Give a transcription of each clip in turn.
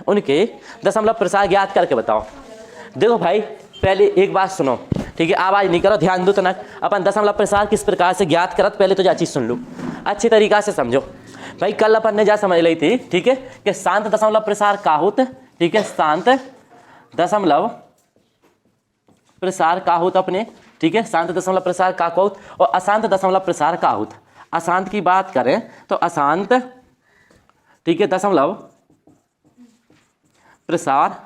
उनके दशमलव प्रसार ज्ञात करके बताओ। देखो भाई पहले एक बात सुनो, ठीक है, आवाज नहीं करो, ध्यान दो तनक। अपन दशमलव प्रसार किस प्रकार से ज्ञात करत, पहले तो जा चीज सुन लो, अच्छी तरीका से समझो। भाई कल अपन ने जा समझ ली थी, ठीक है, कि शांत दशमलव प्रसार का होता, ठीक है, शांत दशमलव प्रसार का होता अपने, ठीक है, शांत दशमलव प्रसार का होत और अशांत दशमलव प्रसार का होता। अशांत की बात करें तो अशांत, ठीक है, दशमलव प्रसार,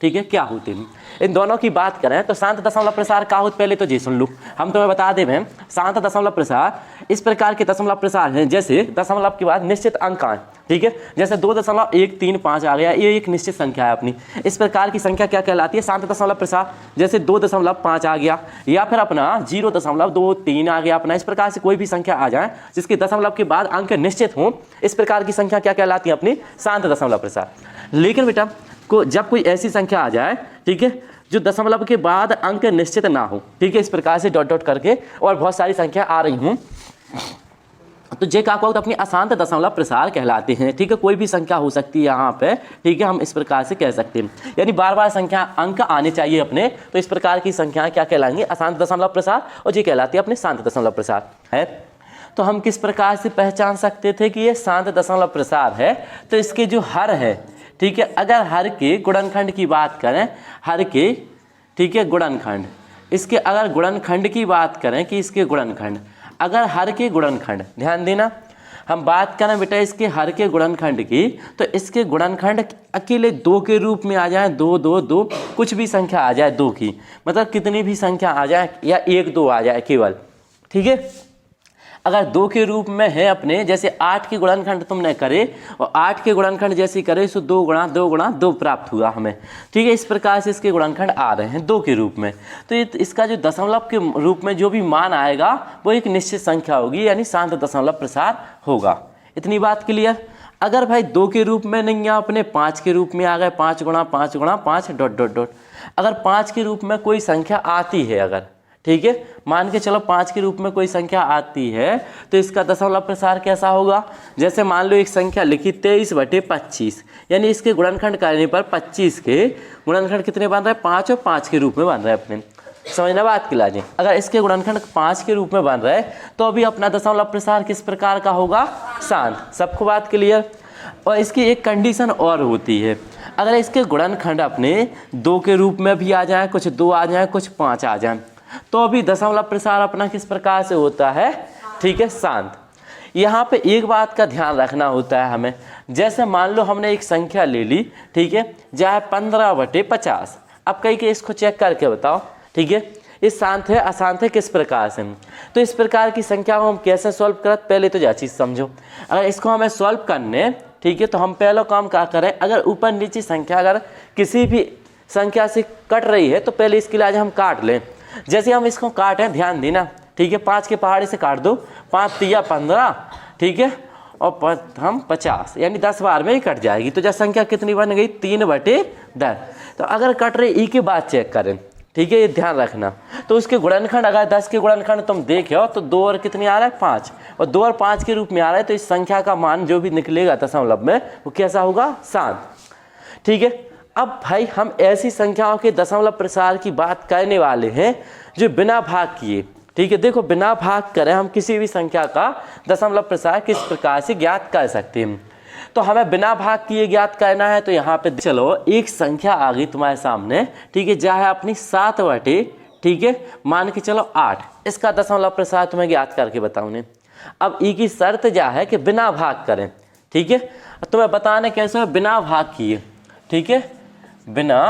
ठीक है, क्या होते हैं। इन दोनों की बात करें तो शांत दशमलव प्रसार का होता, पहले तो जी सुन लो, हम तुम्हें बता दे हैं। शांत दशमलव प्रसार इस प्रकार के दशमलव प्रसार हैं, जैसे दशमलव के बाद निश्चित अंक आए, ठीक है, जैसे 2.135 आ गया, ये एक निश्चित संख्या है अपनी। इस प्रकार की संख्या क्या कहलाती है, शांत दशमलव प्रसार। जैसे 2.5 आ गया, या फिर अपना 0.23 आ गया अपना। इस प्रकार से कोई भी संख्या आ जाए जिसके दशमलव के बाद अंक निश्चित हो, इस प्रकार की संख्या क्या कहलाती है अपनी, शांत दशमलव प्रसार। लेकिन बेटा को जब कोई ऐसी संख्या आ जाए, ठीक है, जो दशमलव के बाद अंक निश्चित ना हो, ठीक है, इस प्रकार से डॉट डॉट करके और बहुत सारी संख्या आ रही हूँ, तो जे का अपनी अशांत दशमलव प्रसार कहलाते हैं, ठीक है। कोई भी संख्या हो सकती है यहाँ पे, ठीक है, हम इस प्रकार से कह सकते हैं, यानी बार बार संख्या अंक आने चाहिए अपने, तो इस प्रकार की संख्याएं क्या कहलाएंगी, अशांत दशमलव प्रसार, और ये कहलाती है अपने शांत दशमलव प्रसार है। तो हम किस प्रकार से पहचान सकते थे कि ये शांत दशमलव प्रसार है, तो इसके जो हर है, ठीक है, अगर हर के गुणनखंड की बात करें, हर के, ठीक है, गुणनखंड, इसके अगर गुणनखंड की बात करें कि इसके गुणनखंड, अगर हर के गुणनखंड, ध्यान देना, हम बात करें बेटा इसके हर के गुणनखंड की, तो इसके गुणनखंड अकेले 2 के रूप में आ जाए, 2 2 2, कुछ भी संख्या आ जाए 2 की, मतलब कितनी भी संख्या आ जाए, या 1 2 आ जाए केवल, ठीक है। अगर 2 के रूप में है अपने, जैसे 8 के गुणनखंड तुमने करे और 8 के गुणनखंड जैसे करे, सो 2 गुणा 2 गुणा 2 प्राप्त हुआ हमें, ठीक है। इस प्रकार से इसके गुणनखंड आ रहे हैं 2 के रूप में, तो ये इसका जो दशमलव के रूप में जो भी मान आएगा वो एक निश्चित संख्या होगी, यानी शांत दशमलव प्रसार होगा। इतनी बात क्लियर। अगर भाई 2 के रूप में नहीं है अपने, 5 के रूप में आ गए, 5 गुणा 5 गुणा 5 डॉट डॉट डॉट। अगर 5 के रूप में कोई संख्या आती है, अगर, ठीक है, मान के चलो 5 के रूप में कोई संख्या आती है, तो इसका दशमलव प्रसार कैसा होगा। जैसे मान लो एक संख्या लिखी 23/25, यानी इसके गुणनखंड करने पर 25 के गुणनखंड कितने बन रहे हैं, 5 और 5 के रूप में बन रहे हैं अपने। समझना बात की लाजे, अगर इसके गुणनखंड 5 के रूप में बन रहे तो अभी अपना दशमलव प्रसार किस प्रकार का होगा, शांत। सबको बात क्लियर। और इसकी एक कंडीशन और होती है, अगर इसके गुणनखंड अपने 2 के रूप में भी आ जाए, कुछ 2 आ जाए, कुछ 5 आ जाए, तो अभी दशमलव प्रसार अपना किस प्रकार से होता है, ठीक है, शांत। यहाँ पे एक बात का ध्यान रखना होता है हमें, जैसे मान लो हमने एक संख्या ले ली, ठीक है, चाहे 15/50। अब कहीं के इसको चेक करके बताओ, ठीक है, ये शांत है अशांत है किस प्रकार से। तो इस प्रकार की संख्या को हम कैसे सॉल्व करत, पहले तो यह चीज़ समझो। अगर इसको हमें सॉल्व करने, ठीक है, तो हम पहला काम क्या करें, अगर ऊपर नीचे संख्या अगर किसी भी संख्या से कट रही है तो पहले इसके लिए हम काट लें। जैसे हम इसको काटें, ध्यान देना, ठीक है, 5 के पहाड़े से काट दो, 5 तिया 15, ठीक है, और हम 50, यानी 10 बार में ही कट जाएगी। तो जब संख्या कितनी बन गई, 3/10। तो अगर कट रही ई के बाद चेक करें, ठीक है, ये ध्यान रखना। तो उसके गुणनखंड अगर 10 के गुणनखंड तुम देखो तो 2 और कितनी आ रहा है, 5, और 2 और 5 के रूप में आ रहा है, तो इस संख्या का मान जो भी निकलेगा दशमलव में वो कैसा होगा, शांत, ठीक है। अब भाई हम ऐसी संख्याओं के दशमलव प्रसार की बात करने वाले हैं जो बिना भाग किए, ठीक है। देखो बिना भाग करें हम किसी भी संख्या का दशमलव प्रसार किस प्रकार से ज्ञात कर सकते हैं। तो हमें बिना भाग किए ज्ञात करना है, तो यहाँ पे चलो एक संख्या आ गई तुम्हारे सामने, ठीक है, जहाँ है अपनी 7/, ठीक है, मान के चलो 8, इसका दशमलव प्रसार तुम्हें ज्ञात करके बताऊँ। अब ई की शर्त क्या है कि बिना भाग करें, ठीक है, तुम्हें बताने कैसे, बिना भाग किए, ठीक है, बिना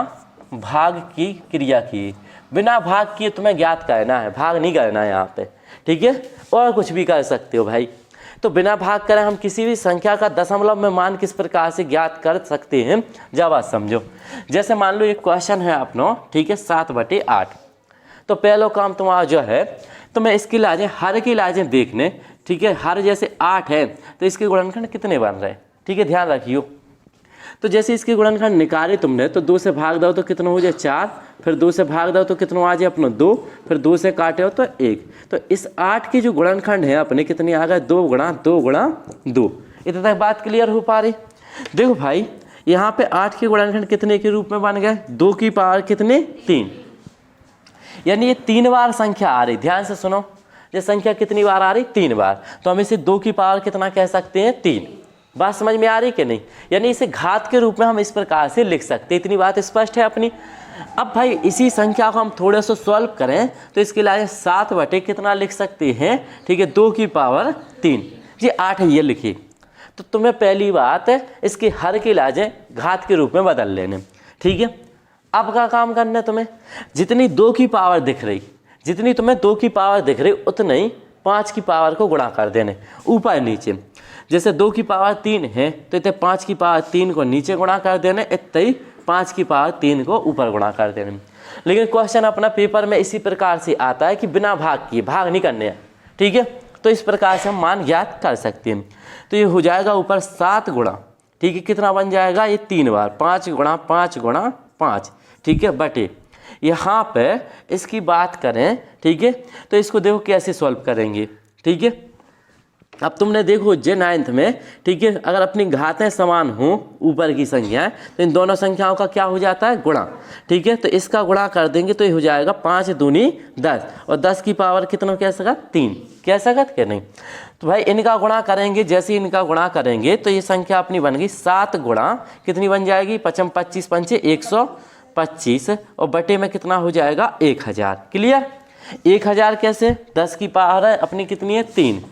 भाग की क्रिया की, बिना भाग किए तुम्हें ज्ञात करना है, भाग नहीं करना है यहाँ पे, ठीक है, और कुछ भी कर सकते हो भाई। तो बिना भाग करें हम किसी भी संख्या का दशमलव में मान किस प्रकार से ज्ञात कर सकते हैं, जब बात समझो। जैसे मान लो एक क्वेश्चन है अपनो, ठीक है, 7/8। तो पहला काम तुम्हारा जो है, तो मैं इसकी लाजें हर की लाजें देखने, ठीक है, हर जैसे 8 है तो इसके गुणनखंड कितने बन रहे हैं, ठीक है, ध्यान रखियो। तो जैसे इसके गुणनखंड निकाले तुमने, तो 2 से भाग दो तो कितना हो जाए 4, फिर 2 से भाग दो तो कितना आ जाए अपना 2, फिर 2 से काटे हो तो 1। तो इस 8 के जो गुणनखंड है अपने कितने आ गए, 2 गुणा 2 गुणा 2। इतने तक बात क्लियर हो पा रही। देखो भाई यहाँ पे 8 के गुणनखंड कितने के रूप में बन गए, 2 की पावर कितने 3, यानी ये 3 बार संख्या आ रही। ध्यान से सुनो, ये संख्या कितनी बार आ रही, 3 बार, तो हम इसे 2 की पावर कितना कह सकते हैं 3। बात समझ में आ रही कि नहीं, यानी इसे घात के रूप में हम इस प्रकार से लिख सकते हैं। इतनी बात स्पष्ट है अपनी। अब भाई इसी संख्या को हम थोड़े से सॉल्व करें तो इसके लिए 7 बटे कितना लिख सकते हैं, ठीक है 2 की पावर 3 जी 8 है, ये लिखिए। तो तुम्हें पहली बात इसके हर के इलाजे घात के रूप में बदल लेने, ठीक है। अब का काम करना है तुम्हें, जितनी 2 की पावर दिख रही, जितनी तुम्हें 2 की पावर दिख रही उतना ही 5 की पावर को गुणा कर देने ऊपर नीचे। जैसे 2 की पावर 3 है तो इतने 5 की पावर 3 को नीचे गुणा कर देने, इतने ही 5 की पावर 3 को ऊपर गुणा कर देने। लेकिन क्वेश्चन अपना पेपर में इसी प्रकार से आता है कि बिना भाग किए, भाग नहीं करने हैं, ठीक है। तो इस प्रकार से हम मान ज्ञात कर सकते हैं। तो ये हो जाएगा ऊपर 7 गुणा, ठीक है कितना बन जाएगा ये 3 बार 5 गुणा 5 गुणा 5, ठीक है बटे। यहाँ पे इसकी बात करें, ठीक है, तो इसको देखो कैसे सॉल्व करेंगे, ठीक है। अब तुमने देखो जे 9th में, ठीक है, अगर अपनी घातें समान हों ऊपर की संख्याएं तो इन दोनों संख्याओं का क्या हो जाता है गुणा, ठीक है। तो इसका गुणा कर देंगे तो ये हो जाएगा 5 दूनी 10 और 10 की पावर कितना कह सकत 3, कह सकत के नहीं। तो भाई इनका गुणा करेंगे, जैसे इनका गुणा करेंगे तो ये संख्या अपनी बन गई 7 गुणा कितनी बन जाएगी 55 25 पंचे 125 और बटे में कितना हो जाएगा 1000। क्लियर, 1000 कैसे, 10 की पावर है अपनी कितनी है 3,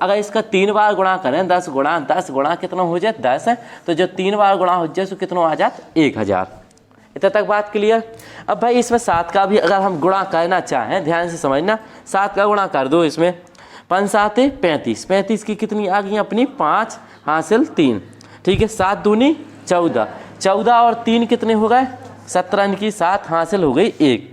अगर इसका 3 बार गुणा करें 10 गुणा कितना हो जाए 10 है, तो जो 3 बार गुणा हो जाए तो कितना आ जाए 1000। इतना तक बात क्लियर। अब भाई इसमें 7 का भी अगर हम गुणा करना चाहें, ध्यान से समझना, 7 का गुणा कर दो इसमें, 5 7 35, 35 की कितनी आ गई अपनी 5 हासिल 3, ठीक है 7 दूनी 14, 14 और 3 कितने हो गए 17 की 7 हासिल हो गई 1,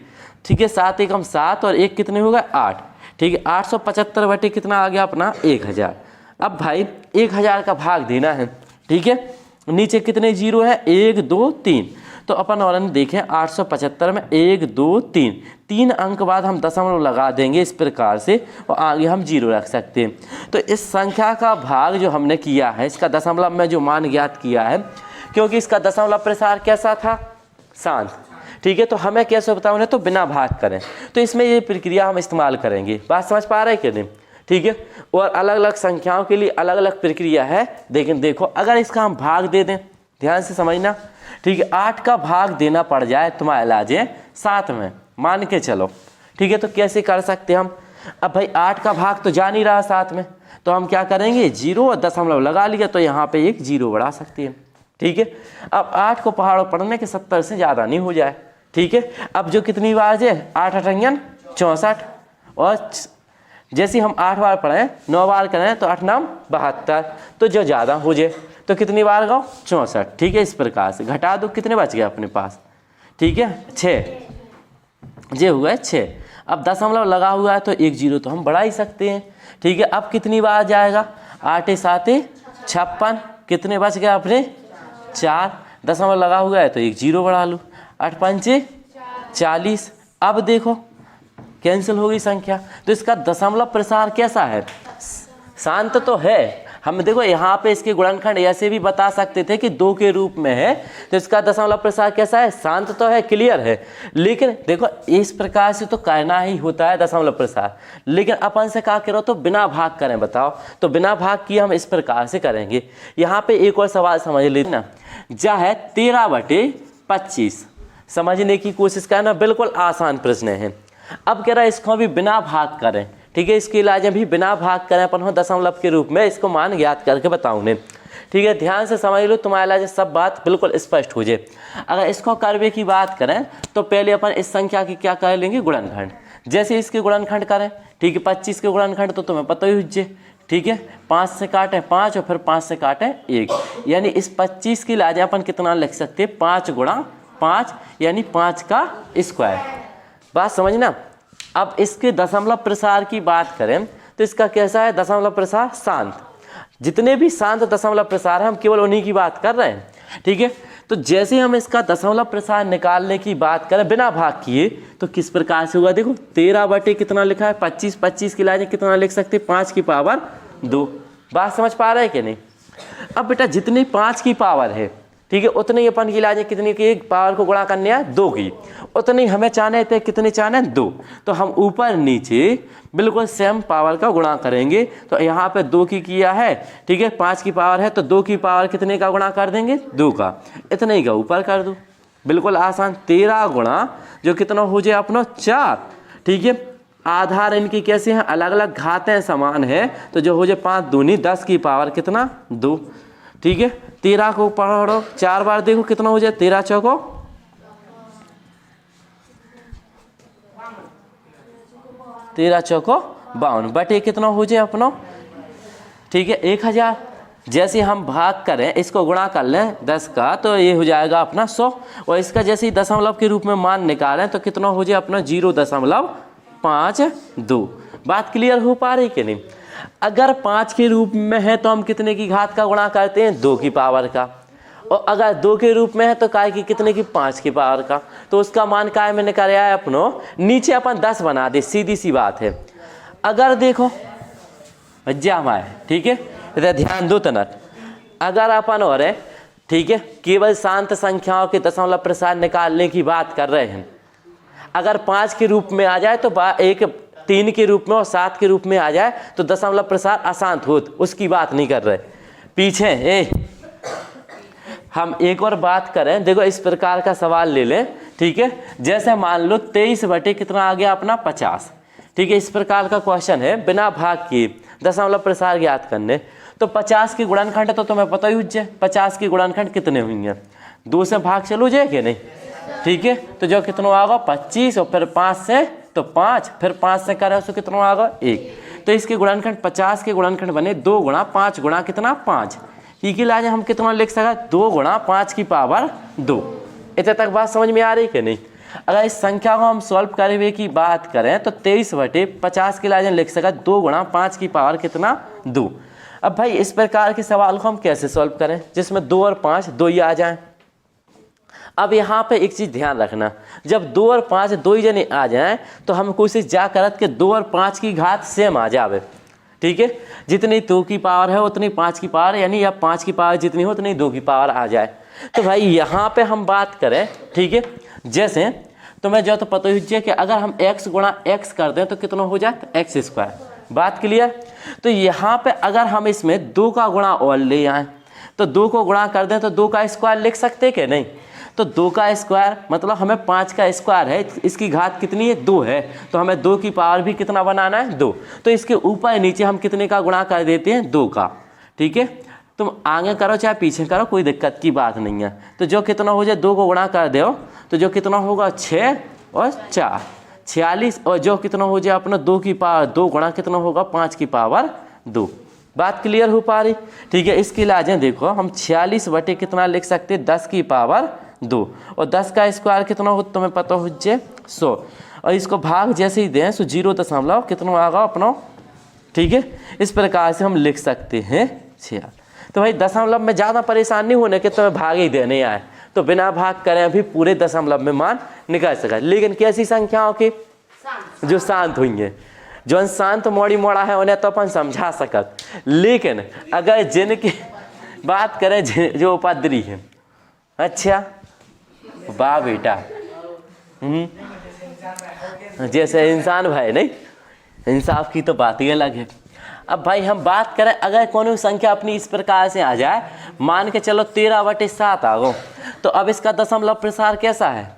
ठीक है 7 एकम 7 और 1 कितने हो गए 8, ठीक है 875 बटे कितना आ गया अपना 1000। अब भाई 1000 का भाग देना है, ठीक है, नीचे कितने जीरो है 1 2 3, तो अपन और देखें 875 में 1 2 3, 3 अंक बाद हम दशमलव लगा देंगे इस प्रकार से और आगे हम जीरो रख सकते हैं। तो इस संख्या का भाग जो हमने किया है, इसका दशमलव में जो मान ज्ञात किया है, क्योंकि इसका दशमलव प्रसार कैसा था शांत, ठीक है, तो हमें कैसे बताओ उन्हें, तो बिना भाग करें। तो इसमें ये प्रक्रिया हम इस्तेमाल करेंगे, बात समझ पा रहे हैं कि नहीं, ठीक है। और अलग अलग संख्याओं के लिए अलग अलग प्रक्रिया है, लेकिन देखो अगर इसका हम भाग दे दें, ध्यान से समझना, ठीक है 8 का भाग देना पड़ जाए तुम्हारा इलाज है 7 में, मान के चलो, ठीक है। तो कैसे कर सकते हम, अब भाई 8 का भाग तो जा नहीं रहा 7 में, तो हम क्या करेंगे 0 और दशमलव लगा लिया, तो यहाँ पे एक 0 बढ़ा सकते हैं, ठीक है। अब 8 को पहाड़ों पढ़ने के 70 से ज़्यादा नहीं हो जाए, ठीक है। अब जो कितनी बार है 8 8 64 और जैसे हम 8 बार पढ़ें 9 बार करें तो 8 9 72, तो जो ज़्यादा हो जाए तो कितनी बार गाओ 64, ठीक है। इस प्रकार से घटा दो, कितने बच गए अपने पास, ठीक है 6, ये हुआ है 6। अब दशमलव लगा हुआ है तो 1 0 तो हम बढ़ा ही सकते हैं, ठीक है। अब कितनी बार जाएगा 8 7 56, कितने बच गए अपने 4, दशमलव लगा हुआ है तो 1 0 बढ़ा लूँ, 8 5 40। अब देखो कैंसिल हो गई संख्या, तो इसका दशमलव प्रसार कैसा है, शांत तो है। हम देखो यहाँ पे इसके गुणनखंड ऐसे भी बता सकते थे कि 2 के रूप में है, तो इसका दशमलव प्रसार कैसा है, शांत तो है, क्लियर है। लेकिन देखो इस प्रकार से तो करना ही होता है दशमलव प्रसार, लेकिन अपन से क्या करो तो बिना भाग करें, बताओ तो बिना भाग किए हम इस प्रकार से करेंगे। यहाँ पे एक और सवाल समझ लेना, जा है 13 बटे 25, समझने की कोशिश करना, बिल्कुल आसान प्रश्न है। अब कह रहा है इसको भी बिना भाग करें, ठीक है, इसके इलाज भी बिना भाग करें अपन दशमलव के रूप में इसको मान ज्ञात करके बताऊँ ने, ठीक है। ध्यान से समझ लो, तुम्हारा इलाज सब बात बिल्कुल स्पष्ट हो जाए। अगर इसको करवे की बात करें तो पहले अपन इस संख्या की क्या कर लेंगे गुणनखंड, जैसे इसके गुणनखंड करें, ठीक है 25 के गुणनखंड तो तुम्हें पता ही हुज्जे, ठीक है 5 से काटें 5 और फिर 5 से काटें 1, यानी इस 25 की इलाज अपन कितना लिख सकते हैं 5 गुणा 5, यानी 5 का स्क्वायर, बात समझना। अब इसके दशमलव प्रसार की बात करें तो इसका कैसा है दशमलव प्रसार शांत, जितने भी शांत दशमलव प्रसार है हम केवल उन्हीं की बात कर रहे हैं, ठीक है। तो जैसे हम इसका दशमलव प्रसार निकालने की बात करें बिना भाग किए तो किस प्रकार से होगा, देखो 13 बटे कितना लिखा है 25, 25 की इलाज कितना लिख सकते 5 की पावर 2, बात समझ पा रहे हैं कि नहीं। अब बेटा जितनी 5 की पावर है, ठीक है, उतनी अपन की लाजे कितनी की पावर को गुणा करने है 2 की, उतनी हमें चाहने थे कितने चाहने 2, तो हम ऊपर नीचे बिल्कुल सेम पावर का गुणा करेंगे। तो यहाँ पे 2 की किया है, ठीक है, 5 की पावर है तो 2 की पावर कितने का गुणा कर देंगे 2 का, इतने ही का ऊपर कर दो, बिल्कुल आसान। 13 गुणा जो कितना हो जाए अपना 4, ठीक है। आधार इनकी कैसे हैं, अलग अलग घातें समान है, तो जो हो जाए 5 दूनी 10 की पावर कितना 2, ठीक है। 13 को पढ़ो 4 बार, देखो कितना हो जाए 13 चौको 52 बटे कितना हो जाए अपना, ठीक है 1000। जैसे हम भाग करें इसको गुणा कर लें 10 का तो ये हो जाएगा अपना 100, और इसका जैसे ही दशमलव के रूप में मान निकालें तो कितना हो जाए अपना 0.52। बात क्लियर हो पा रही कि नहीं। अगर 5 के रूप में है तो हम कितने की घात का गुणा करते हैं 2 की पावर का, और अगर 2 के रूप में है तो काय की कितने की 5 की पावर का, तो उसका मान काय में निकाला है अपनो, नीचे अपन 10 बना दे, सीधी सी बात है। अगर देखो जमा है, ठीक है, तो ध्यान दो तनक, अगर अपन और है, ठीक है, केवल शांत संख्याओं के दशमलव प्रसार निकालने की बात कर रहे हैं। अगर 5 के रूप में आ जाए तो 3 के रूप में और 7 के रूप में आ जाए तो दशमलव प्रसार अशांत हो, उसकी बात नहीं कर रहे पीछे। हम एक और बात करें, देखो इस प्रकार का सवाल ले लें, ठीक है, जैसे मान लो 23 बटे कितना आ गया अपना 50, ठीक है, इस प्रकार का क्वेश्चन है, बिना भाग किए दशमलव प्रसार ज्ञात करने। तो 50 की गुणनखंड तो तुम्हें पता ही है, 50 की गुणनखंड कितने हुई हैं, 2 से भाग चलो जाए कि नहीं, ठीक है, तो जो कितना आएगा 25, और फिर 5 से तो 5, फिर 5 से करे तो कितना आएगा 1, तो इसके गुणनखंड 50 के गुणनखंड बने 2 गुणा 5 गुणा कितना 5, ठीक है। लाजे हम कितना लिख सका 2 गुणा 5 की पावर 2। इतने तक बात समझ में आ रही कि नहीं। अगर इस संख्या को हम सॉल्व करने की बात करें तो 23 बटे 50 के लाजे लिख सका 2 गुणा 5 की पावर कितना 2। अब भाई इस प्रकार के सवाल को हम कैसे सॉल्व करें जिसमें 2 और 5 2 ही आ जाएं। अब यहाँ पे एक चीज़ ध्यान रखना, जब 2 और 5 2 ही जने आ जाएं तो हम कोशिश जा करत कि 2 और 5 की घात सेम आ जावे, ठीक है, जितनी 2 की पावर है उतनी 5 की पावर, यानी या 5 की पावर जितनी हो उतनी 2 की पावर आ जाए। तो भाई यहाँ पे हम बात करें, ठीक है, जैसे तुम्हें जो तो पता ही है कि अगर हम x गुणा x कर दें तो कितना हो जाए x², बात क्लियर। तो यहाँ पे अगर हम इसमें 2 का गुणा और ले आए तो 2 को गुणा कर दें तो 2 का स्क्वायर लिख सकते कि नहीं, तो 2 का स्क्वायर मतलब हमें 5 का स्क्वायर है, इसकी घात कितनी है 2 है, तो हमें 2 की पावर भी कितना बनाना है 2, तो इसके ऊपर नीचे हम कितने का गुणा कर देते हैं 2 का, ठीक है। तुम आगे करो चाहे पीछे करो कोई दिक्कत की बात नहीं है। तो जो कितना हो जाए 2 को गुणा कर दो तो जो कितना होगा 6 और 4 46, और जो कितना हो जाए अपना 2 की पावर 2 गुणा कितना होगा 5 की पावर 2। बात क्लियर हो पा रही, ठीक है। इसकी लाजें देखो हम 46 बटे कितना लिख सकते हैं 10 की पावर 2, और 10 का स्क्वायर कितना हो तुम्हें पता हो जाए 100, और इसको भाग जैसे ही दें तो 0 कितना आएगा अपना, ठीक है। इस प्रकार से हम लिख सकते हैं 6। तो भाई दशमलव में ज़्यादा परेशान नहीं होने के तुम्हें भाग ही देने आए, तो बिना भाग करें अभी पूरे दशमलव में मान निकाल सका। लेकिन कैसी संख्याओं की जो शांत हुई हैं, जो शांत मोड़ी मोड़ा है उन्हें तो अपन समझा सकत, लेकिन अगर जिनकी बात करें जो उपद्री है, अच्छा वाह बेटा, जैसे इंसान भाई नहीं, इंसाफ की तो बात ही अलग है। अब भाई हम बात करें अगर कौन संख्या अपनी इस प्रकार से आ जाए, मान के चलो 13 बटे 7 आ गो, तो अब इसका दशमलव प्रसार कैसा है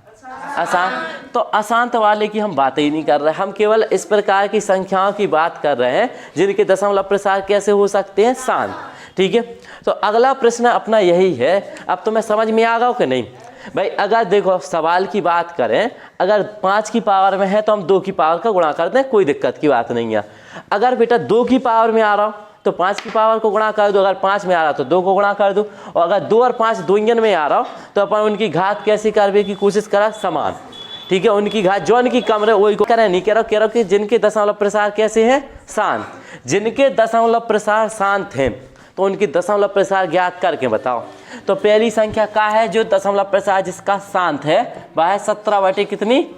अशांत, तो अशांत वाले की हम बात ही नहीं कर रहे, हम केवल इस प्रकार की संख्याओं की बात कर रहे हैं जिनके दशमलव प्रसार कैसे हो सकते हैं शांत, ठीक है। तो अगला प्रश्न अपना यही है, अब तुम्हें समझ में आ गया कि नहीं भाई। अगर देखो सवाल की बात करें, अगर 5 की पावर में है तो हम 2 की पावर का गुणा कर दें, कोई दिक्कत की बात नहीं है। अगर बेटा 2 की पावर में आ रहा हो तो 5 की पावर को गुणा कर दो, अगर 5 में आ रहा तो 2 को गुणा कर दो, और अगर 2 और 5 दोइयन में आ रहा हो तो अपन उनकी घात कैसी करने की कोशिश करा समान, ठीक है। उनकी घात जो उनकी कम रहे वही को करें, नहीं कह रहा कि जिनके दशमलव प्रसार कैसे हैं शांत, जिनके दशमलव प्रसार शांत हैं तो उनकी दशमलव प्रसार ज्ञात करके बताओ। तो पहली संख्या का है जो दशमलव प्रसार जिसका शांत है वह है 17 बटे कितनी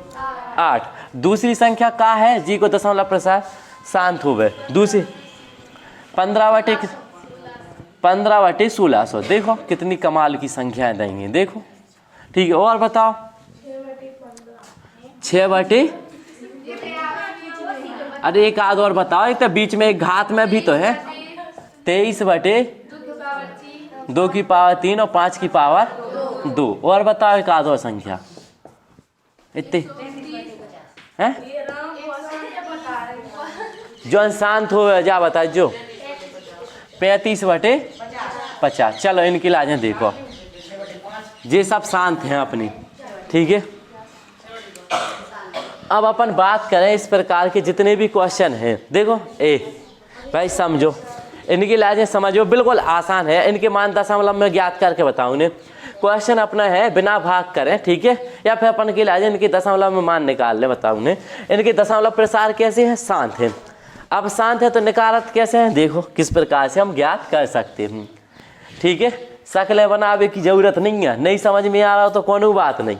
8। दूसरी संख्या का है जी को दशमलव प्रसार शांत हुए, दूसरी 15 बटे 15/1600। देखो कितनी कमाल की संख्याएं देंगे, देखो। ठीक है, और बताओ। 6/, अरे एक आध और बताओ, एक तो बीच में एक घात में भी तो है। 23/2 और 5/2। और बताओ एक आध और संख्या इतनी है जो शांत हो जा, बता जो। 35/50। चलो इनकी लाजें देखो, ये सब शांत हैं अपनी। ठीक है, अब अपन बात करें इस प्रकार के जितने भी क्वेश्चन हैं। देखो भाई समझो, इनकी लाजें समझो, बिल्कुल आसान है। इनके मान दशमलव में ज्ञात करके बताऊं उन्हें। क्वेश्चन अपना है बिना भाग करें, ठीक है, या फिर अपन की लाजें इनके दशमलव में मान निकाल ले, बताऊं उन्हें। इनके दशमलव प्रसार कैसे हैं, शांत है। अब शांत है तो निकारत कैसे हैं, देखो किस प्रकार से हम ज्ञात कर सकते हैं। ठीक है, शक्लें बनावे की जरूरत नहीं है, नहीं समझ में आ रहा हो तो कोनो बात नहीं।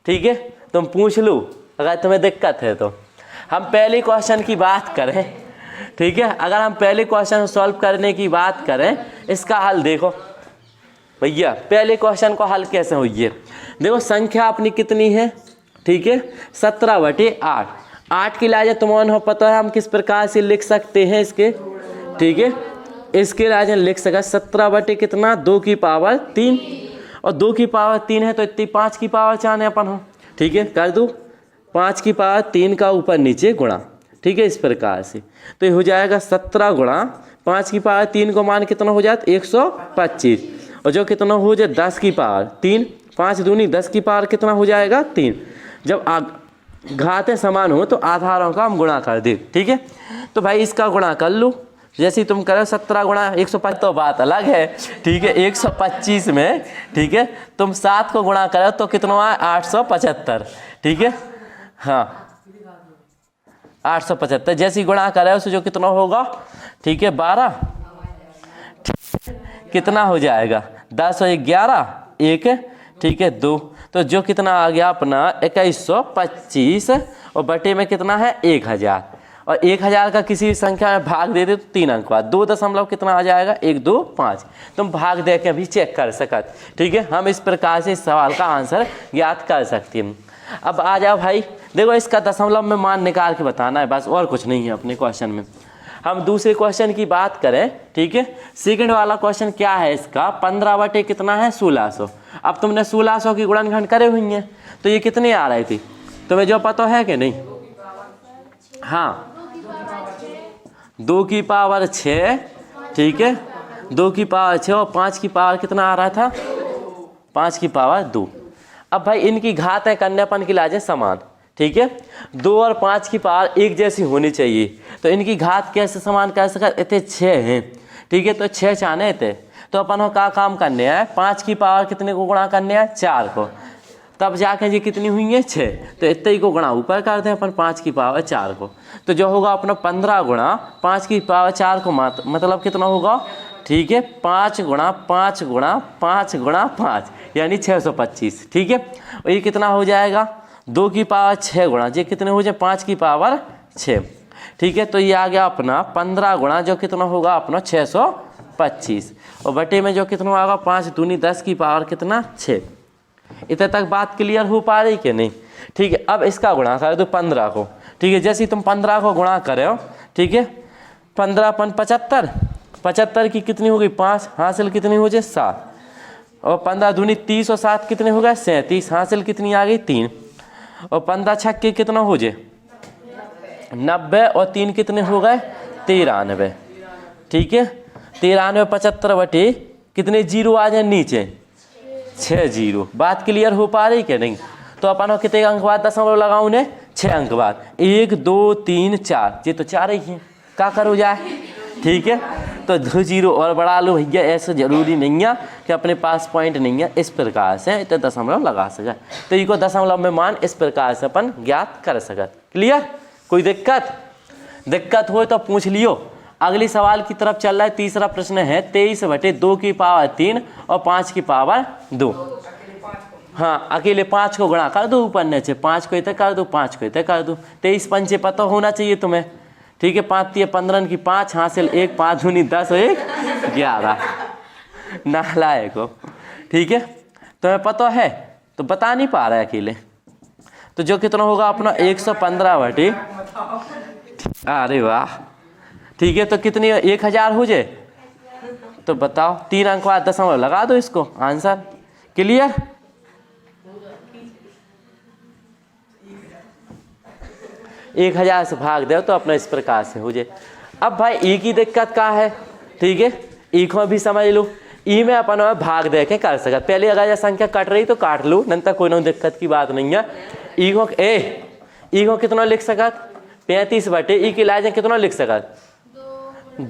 ठीक है, तुम पूछ लो अगर तुम्हें दिक्कत है तो। हम पहले क्वेश्चन की बात करें, ठीक है, अगर हम पहले क्वेश्चन सॉल्व करने की बात करें, इसका हल देखो भैया। पहले क्वेश्चन को हल कैसे हुई है, देखो संख्या अपनी कितनी है, ठीक है, 17/8। 8 की लाजें तुम्हें पता है हम किस प्रकार से लिख सकते हैं इसके। ठीक है, इसके लाजें लिख सका 17/2 और 2 है तो इतनी 5 है अपन हो। ठीक है, कर दूँ 5 का ऊपर नीचे गुणा। ठीक है, इस प्रकार से तो ये हो जाएगा 17 गुणा 5 को मान कितना हो जाता 125, और जो कितना हो जाए 10 5 दूनी 10 कितना हो जाएगा 3। जब घातें समान हो तो आधारों का हम गुणा कर दे। ठीक है, तो भाई इसका गुणा कर लो, जैसे तुम करो 17 गुणा 125 तो बात अलग है। ठीक है, 125 में, ठीक है, तुम 7 को गुणा करो तो कितना है 875। ठीक है, हाँ 875 जैसी गुणा करे उसे जो कितना होगा, ठीक है 12, कितना हो जाएगा 10 और 11 1, ठीक है 2, तो जो कितना आ गया अपना 2125, और बटे में कितना है 1000, और 1000 का किसी संख्या में भाग दे दे तो 3 अंक बाद 2 दशमलव कितना आ जाएगा 125। तुम भाग दे के भी चेक कर सकते। ठीक है, हम इस प्रकार से इस सवाल का आंसर ज्ञात कर सकते हैं। अब आ जाओ भाई, देखो इसका दशमलव में मान निकाल के बताना है, बस और कुछ नहीं है अपने क्वेश्चन में। हम दूसरे क्वेश्चन की बात करें, ठीक है, सेकंड वाला क्वेश्चन क्या है इसका 15 कितना है 1600। अब तुमने 1600 की गुणनखंड करे हुई हैं तो ये कितने आ रही थी, तुम्हें जो पता है कि नहीं। हाँ 2/6, ठीक है 2/6 और 5 कितना आ रहा था 5/2। अब भाई इनकी घात है कन्यापन की लाजें समान। ठीक है, 2 और 5 एक जैसी होनी चाहिए, तो इनकी घात कैसे समान कर सका, इतने 6 हैं। ठीक है, तो 6 चाहने थे तो अपन को क्या काम करने हैं 5 कितने को गुणा करने हैं 4 को, तब जाके ये कितनी हुई है 6, तो इतने ही को गुणा ऊपर करते हैं अपन 5/4 को, तो जो होगा अपना 15 गुणा 5/4 को मतलब कितना होगा, ठीक है 5 गुणा 5 गुणा 5 गुणा 5 यानी 625। ठीक है, और ये कितना हो जाएगा 2/6 गुणा ये कितने हो जाए 5/6। ठीक है, तो ये आ गया अपना 15 गुणा जो कितना होगा अपना 625, और बटे में जो कितना होगा 5 दूनी 10 की पावर कितना 6। इतने तक बात क्लियर हो पा रही कि नहीं। ठीक है, अब इसका गुणा कर दो 15 को। ठीक है, जैसे तुम 15 को गुणा करे हो, ठीक है 15 75 की कितनी होगी 5, हासिल कितनी हो जाए 7, और 15 दूनी 30 और 7 कितने हो गए 37, हासिल कितनी आ गई 3, और 15 छक्के कितना हो जाए 90, और 3 कितने हो गए 93। ठीक है, 93 75 बटे कितने जीरो आ जाए नीचे 6 जीरो। बात क्लियर हो पा रही कि नहीं। तो अपन को कितने अंक बाद दशमलव लगाओ उन्हें 6 अंक बाद 1 2 3 4, ये तो 4 ही हैं, क्या करो जाए। ठीक है, तो 2 जीरो और बढ़ा लो भैया, ऐसा जरूरी नहीं है कि अपने पास पॉइंट नहीं है, इस प्रकार से इतने दशमलव लगा सके, तो इनको दशमलव में मान इस प्रकार से अपन ज्ञात कर सकत। क्लियर, कोई दिक्कत हो तो पूछ लियो। अगली सवाल की तरफ चल रहा है। तीसरा प्रश्न है 23/2 और 5/2। हाँ, अकेले 5 को गुणा कर दो ऊपर नीचे, 5 को इतने कर दो 5 को इतने कर दो, 23 पंचे पता होना चाहिए तुम्हें। ठीक है, 5 3 15 की 5 हासिल 1, 5 दूनी 10 और 1 11। नालायक हो। ठीक है, तुम्हें पता है तो बता नहीं पा रहा है अकेले। तो जो कितना होगा अपना 115 बटे, अरे वाह, ठीक है, तो कितनी 1000 हो जाए तो बताओ, 3 अंक बाद दशमलव लगा दो, इसको आंसर क्लियर। एक 1000 से भाग दो तो अपना इस प्रकार से हो जाए। अब भाई ई की दिक्कत क्या है, ठीक है, ई को भी समझ लो। ई में अपन भाग दे के कर सकत, पहले अगर यह संख्या कट रही तो काट लो, नंतर कोई ना दिक्कत की बात नहीं है। ई को कितना लिख सकत 35 बटे ई की लाइज कितना लिख सकत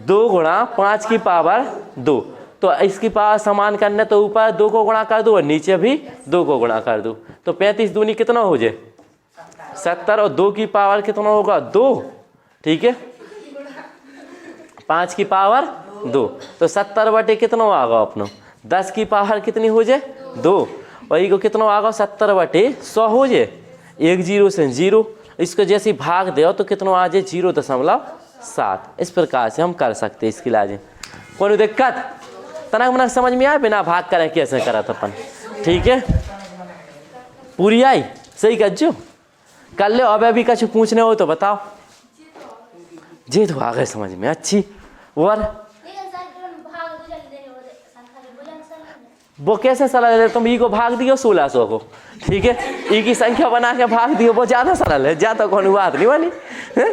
2 गुणा 5 की पावर 2। तो इसकी पावर समान करने तो ऊपर 2 को गुणा कर दो और नीचे भी 2 को गुणा कर दो, तो 35 दूनी कितना हो जाए 70, और 2 की पावर कितना होगा 2, ठीक है, 5 की पावर 2, तो 70 बटे कितना आगा अपना 10 की पावर कितनी हो जाए 2, और ये को कितना आगा 70 बटे 100 हो जाए। 1 0 से 0, इसको जैसे भाग दे तो कितना आ जाए 0.7। इस प्रकार से हम कर सकते हैं इसकी लाजें। कोई दिक्कत तनक मनक समझ में आए, बिना भाग करें कैसे करा था अपन, ठीक है, पूरी आई सही कर जो कर ले। अब अभी कुछ पूछने हो तो बताओ, जे तो आ गए समझ में अच्छी। और वो कैसे सरल है, तुम ई को भाग दियो 1600 को, ठीक है, ई की संख्या बना के भाग दियो, वो ज्यादा सरल है, ज्यादा कौन बात नहीं बनी है?